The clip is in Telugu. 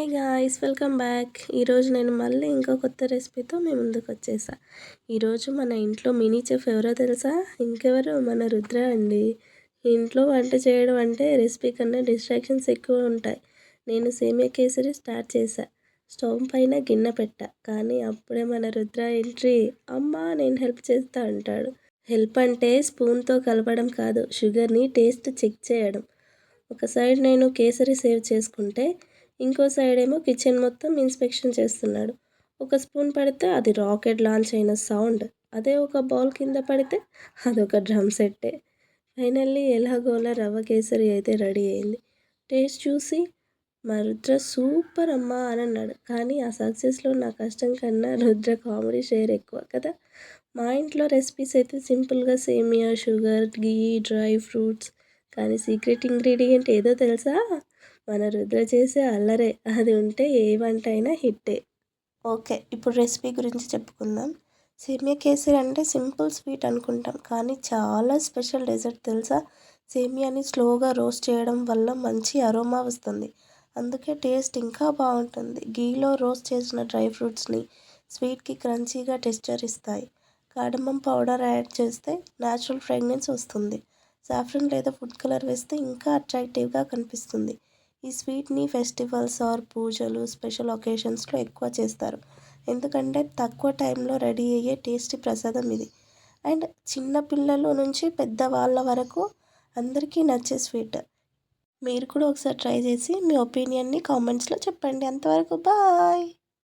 Hey guys, welcome back. ఈరోజు నేను మళ్ళీ ఇంకో కొత్త రెసిపీతో మీ ముందుకు వచ్చేసా. ఈరోజు మన ఇంట్లో మినీ చెఫ్ ఎవరో తెలుసా? ఇంకెవరు, మన రుద్ర అండి. ఇంట్లో వంట చేయడం అంటే రెసిపీ కన్నా డిస్ట్రాక్షన్స్ ఎక్కువ ఉంటాయి. నేను సేమియా కేసరి స్టార్ట్ చేశా. స్టవ్ పైన గిన్నె పెట్టా, కానీ అప్పుడే మన రుద్ర ఎంట్రీ. అమ్మా, నేను హెల్ప్ చేస్తా అంటాడు. హెల్ప్ అంటే స్పూన్తో కలపడం కాదు, షుగర్ని టేస్ట్ చెక్ చేయడం. ఒక సైడ్ నేను కేసరి సేవ్ చేసుకుంటే, ఇంకో సైడ్ ఏమో కిచెన్ మొత్తం ఇన్స్పెక్షన్ చేస్తున్నాడు. ఒక స్పూన్ పడితే అది రాకెట్ లాంచ్ అయిన సౌండ్, అదే ఒక బౌల్ కింద పడితే అదొక డ్రమ్ సెట్టే. ఫైనల్లీ ఎలాగోలా రవ్వ కేసరి అయితే రెడీ అయింది. టేస్ట్ చూసి మా రుద్ర సూపర్ అమ్మా అని అన్నాడు. కానీ ఆ సక్సెస్లో నా కష్టం కన్నా రుద్ర కామెడీ షేర్ ఎక్కువ కదా. మా ఇంట్లో రెసిపీస్ అయితే సింపుల్గా సేమియా, షుగర్, గీ, డ్రై ఫ్రూట్స్. కానీ సీక్రెట్ ఇంగ్రీడియంట్ ఏదో తెలుసా? మన రుద్ర చేసే అల్లరే. అది ఉంటే ఏ వంట అయినా హిట్టే. ఓకే, ఇప్పుడు రెసిపీ గురించి చెప్పుకుందాం. సేమియా కేసరి అంటే సింపుల్ స్వీట్ అనుకుంటాం, కానీ చాలా స్పెషల్ డెజర్ట్ తెలుసా. సేమియాని స్లోగా రోస్ట్ చేయడం వల్ల మంచి అరోమా వస్తుంది, అందుకే టేస్ట్ ఇంకా బాగుంటుంది. గీలో రోస్ట్ చేసిన డ్రై ఫ్రూట్స్ని స్వీట్కి క్రంచీగా టెక్స్చర్ ఇస్తాయి. కార్డమమ్ పౌడర్ యాడ్ చేస్తే న్యాచురల్ ఫ్రేగ్రెన్స్ వస్తుంది. సాఫ్రన్ లేదా ఫుడ్ కలర్ వేస్తే ఇంకా అట్రాక్టివ్గా కనిపిస్తుంది. ఈ స్వీట్ని ఫెస్టివల్స్ ఆర్ పూజలు, స్పెషల్ ఒకేషన్స్లో ఎక్కువ చేస్తారు, ఎందుకంటే తక్కువ టైంలో రెడీ అయ్యే టేస్టీ ప్రసాదం ఇది. అండ్ చిన్న పిల్లల నుంచి పెద్దవాళ్ళ వరకు అందరికీ నచ్చే స్వీట్. మీరు కూడా ఒకసారి ట్రై చేసి మీ ఒపీనియన్ని కామెంట్స్లో చెప్పండి. అంతవరకు బాయ్.